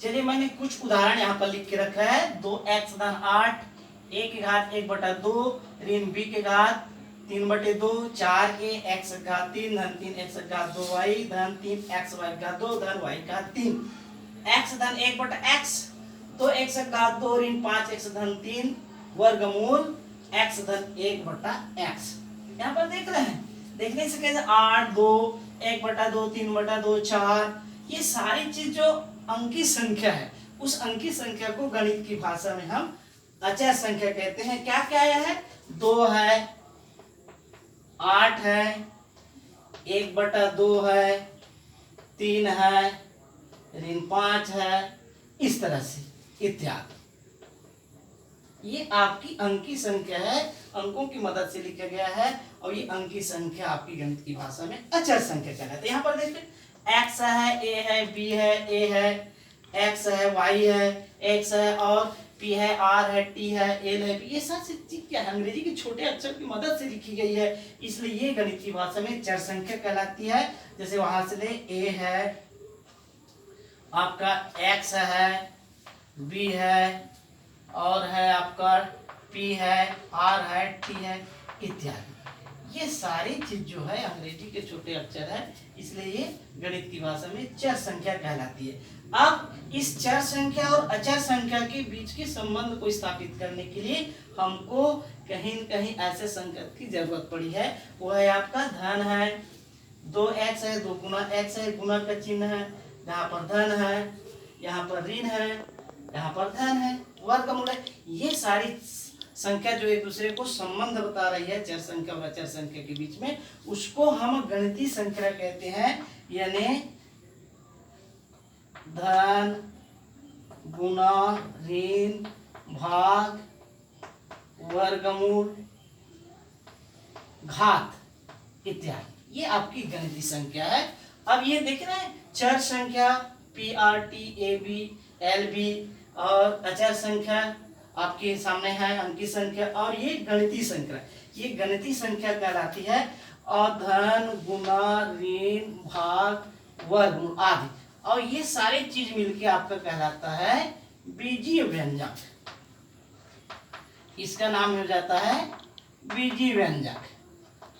चलिए मैंने कुछ उदाहरण यहाँ पर लिख के रखा है। 2x धन 8, a की घात 1/2 ऋण b की घात 3/2, 4a x की घात 3 धन 3x की घात 2y धन 3xy की घात 2 धन y की घात 3, x धन 1/x, तो x की घात 2 ऋण 5x धन 3 वर्गमूल x धन 1/x। यहाँ पर देख रहे हैं, देखने से कैसे 8, 2, 1/2, 3/2, 4, ये सारी चीज जो अंकी संख्या है, उस अंकी संख्या को गणित की भाषा में हम अचर संख्या कहते हैं। क्या क्या है? 2 है, 8 है, 1/2 है, 3 है, ऋण 5 है, इस तरह से इत्यादि। ये आपकी अंकी संख्या है, अंकों की मदद से लिखा गया है, और ये अंकी संख्या आपकी गणित की भाषा में अचर संख्या कहलाती है। यहाँ पर देखिए x है, a है, b है, a है, x है, y है, x है, और p है, r है, t है, l है, ये सारी चीज क्या है? अंग्रेजी के छोटे अक्षर की मदद से लिखी गई है, इसलिए ये गणित की भाषा में चर संख्या कहलाती है। जैसे वहां से ले a है, आपका x है, b है, और है आपका p है, r है, t है, इत्यादि। ये सारी चीज जो है अंग्रेजी के छोटे अक्षर है, इसलिए ये गणित की भाषा में चर संख्या कहलाती है। अब इस चर संख्या और अचर संख्या के बीच के संबंध को स्थापित करने के लिए हमको कहीं न कहीं ऐसे संकेत की जरूरत पड़ी है। वो है आपका धन है, 2x है, 2 गुना x है, गुना का चिन्ह है, यहाँ पर धन है, यहाँ पर ऋण है, यहाँ पर धन है, वर्गमूल है। ये सारी संख्या जो एक दूसरे को संबंध बता रही है चर संख्या और अचर संख्या के बीच में, उसको हम गणितीय संख्या कहते हैं। यानी धन, गुना, ऋण, भाग, वर्गमूल, घात इत्यादि, ये आपकी गणितीय संख्या है। अब ये देख रहे हैं चर संख्या p r t a b l b, और अचर संख्या आपके सामने है अंकी संख्या, और ये गणितीय संख्या, ये गणितीय संख्या कहलाती है। और धन, गुना, ऋण, भाग, वर्गमूल आदि, और ये सारी चीज मिलके आपका कहलाता है बीजीय व्यंजक। इसका नाम हो जाता है बीजीय व्यंजक।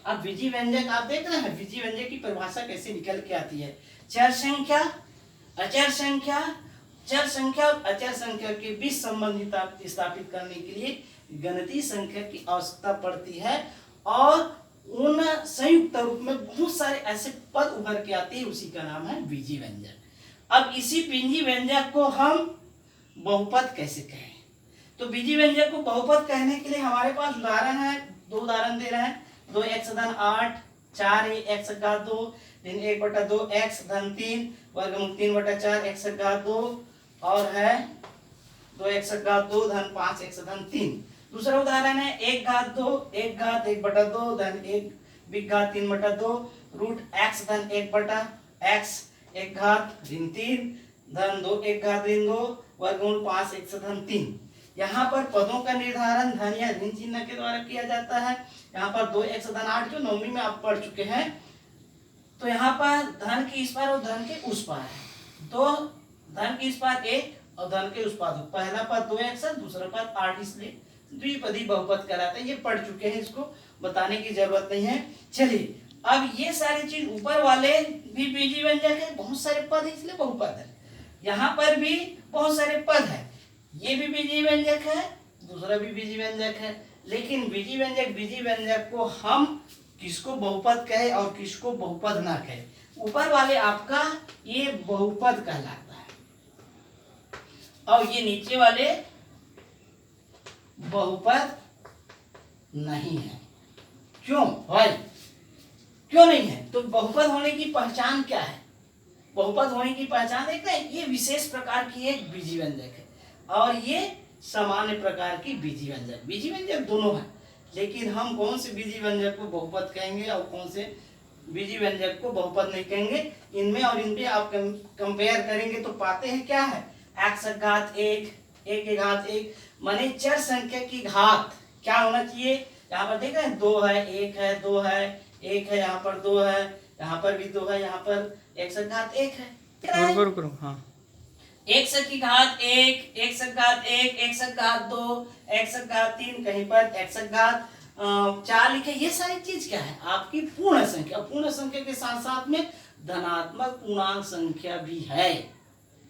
अब बीजीय व्यंजक आप देख रहे हैं, बीजीय व्यंजक की परिभाषा कैसे निकल के आती है? चर संख्या, अचर संख्या, चर संख्या और अचर संख्या के बीच संबंध स्थापित करने के लिए गणितीय संख्या की आवश्यकता पड़ती है, और उन संयुक्त रूप में बहुत सारे ऐसे पद उभर के आते हैं, उसी का नाम है बीजीय व्यंजक। अब इसी बीजीय व्यंजक को हम बहुपद कैसे कहें? तो बीजीय व्यंजक को बहुपद कहने के लिए हमारे पास उदाहरण है, 2 उदाहरण दे रहे हैं। 2x धन 8, 4a x घात 2 ऋण 1/2 x धन 3 वर्गमूल 3/4 x घात 2, और है 2x घात 2 धन 5x धन 3। दूसरा उदाहरण है 1 घात 2, 1 घात 1/2 धन 1 b घात 3/2 रूट x धन 1/x 1 घात ऋण 3 धन 2 1 घात ऋण 2 वर्गमूल 5x धन 3। यहाँ पर पदों का निर्धारण धन या ऋण चिन्ह के द्वारा किया जाता है। यहाँ पर 2x धन 8 जो नवमी में आप पढ़ चुके हैं, तो यहाँ पर धन के इस पार और धन के उस पार है। तो धन के इस पार 1 और धन के उस पार 2, पहला पद 2x है, दूसरा पद 8, इसलिए द्विपदी बहुपद कहलाता है। ये पढ़ चुके हैं, इसको बताने की जरूरत नहीं है। चलिए अब ये सारी चीज, ऊपर वाले भी बीजीय व्यंजक है, बहुत सारे पद है इसलिए बहुपद है। यहाँ पर भी बहुत सारे पद है, ये भी बीजीय व्यंजक है, दूसरा भी बीजीय व्यंजक है। लेकिन बीजीय व्यंजक को हम किसको बहुपद कहे और किसको बहुपद ना कहे? ऊपर वाले आपका ये बहुपद कहलाता है, और ये नीचे वाले बहुपद नहीं है। क्यों भाई, क्यों नहीं है? तो बहुपद होने की पहचान क्या है? बहुपद होने की पहचान देखते हैं, ये विशेष प्रकार की एक बीजीय व्यंजक है, और ये सामान्य प्रकार की बीजीय व्यंजक। बीजीय व्यंजक दोनों है, लेकिन हम कौन से बीजीय व्यंजक को बहुपद कहेंगे और कौन से बीजीय व्यंजक को बहुपद नहीं कहेंगे, इनमें और इनमें आप कंपेयर करेंगे तो पाते हैं क्या है? x घात 1, 1 घात 1, माने चर संख्या की घात क्या होना चाहिए? यहाँ पर देख रहे हैं 2 है, 1 है, 2 है, 1 है, यहाँ पर 2 है, यहाँ पर भी 2 है, यहाँ पर x घात 1 है। करो हाँ, एक से की घात एक, एक से घात एक, एक से घात दो, एक से घात तीन, कहीं पर एक से घात चार लिखे। ये सारी चीज क्या है? आपकी पूर्ण संख्या। पूर्ण संख्या के साथ साथ में धनात्मक पूर्णांक संख्या भी है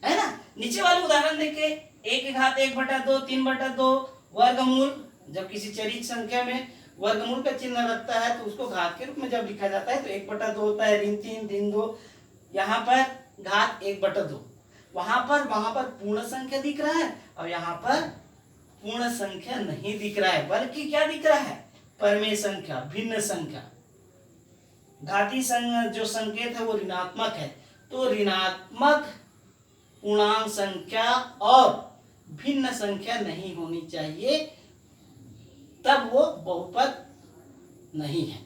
ना। नीचे वाले उदाहरण देखे, एक की घात एक बटा दो, तीन बटा दो, वर्गमूल। जब किसी चरित संख्या में वर्गमूल का चिन्ह लगता है तो उसको घात के रूप में जब लिखा जाता है तो एक बटा दो होता है, ऋण तीन, ऋण दो। यहाँ पर घात एक बटा दो, वहां पर पूर्ण संख्या दिख रहा है और यहाँ पर पूर्ण संख्या नहीं दिख रहा है, बल्कि क्या दिख रहा है? परमेय संख्या, भिन्न संख्या। घाती जो संकेत है वो ऋणात्मक है, तो ऋणात्मक पूर्णांक संख्या और भिन्न संख्या नहीं होनी चाहिए, तब वो बहुपद नहीं है।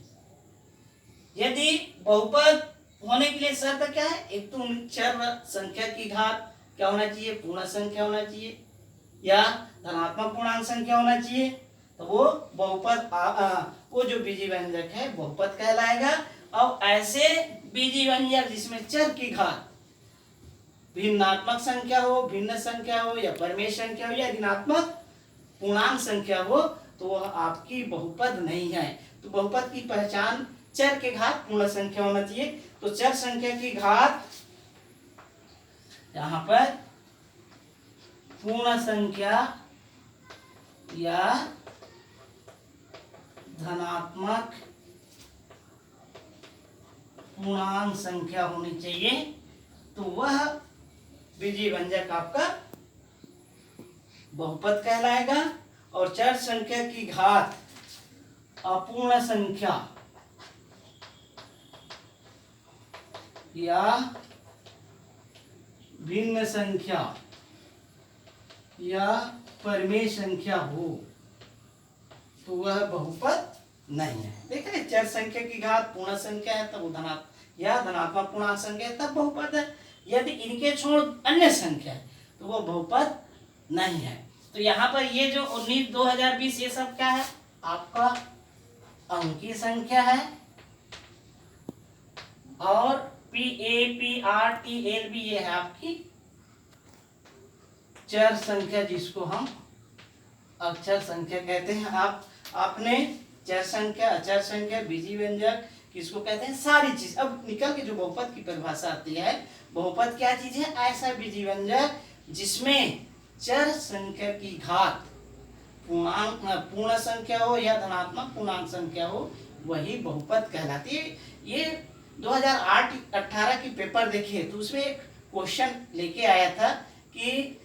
यदि बहुपद होने के लिए शर्त क्या है? एक तो चर संख्या की घात क्या होना चाहिए? पूर्ण संख्या होना चाहिए या धनात्मक पूर्णांक संख्या होना चाहिए, तो वो बहुपद वो जो बीजी व्यंजक है बहुपद कहलाएगा। और ऐसे बीजी व्यंजक जिसमें चर की घात भिन्नात्मक संख्या हो, भिन्न संख्या हो या परमेय संख्या हो या ऋणात्मक पूर्णांक संख्या हो, तो वह आपकी बहुपद नहीं है। तो बहुपद की पहचान चर के घात पूर्ण संख्या होना चाहिए। तो चर संख्या की घात यहां पर पूर्ण संख्या या धनात्मक पूर्णांक संख्या होनी चाहिए, तो वह बीजी व्यंजक आपका बहुपद कहलाएगा। और चर संख्या की घात अपूर्ण संख्या या भिन्न संख्या या परमेय संख्या हो तो वह बहुपद नहीं है। देखिए, चर संख्या की घात पूर्ण संख्या है तब धनात्मक पूर्णांक संख्या है तब बहुपद है। यदि इनके छोड़ अन्य संख्या है तो वो बहुपद नहीं है। तो यहाँ पर ये जो 19, 2020 ये सब क्या है? आपका अंकीय संख्या है और PAPRTL भी ये है आपकी चर संख्या, जिसको हम अक्षर संख्या कहते हैं। आपने चर संख्या, अचर संख्या, बीजी व्यंजक किसको कहते हैं? सारी चीज। अब निकल के जो बहुपद की परिभाषा आती है, बहुपद क्या चीज है? ऐसा बीजी व्यंजक जिसमें चर संख्या की घात पूर्ण संख्या हो या धनात्मक पूर्णांक संख्या हो, वही बहुपद कहलाती है। ये 2008-18 की पेपर देखिए तो उसमें एक क्वेश्चन लेके आया था कि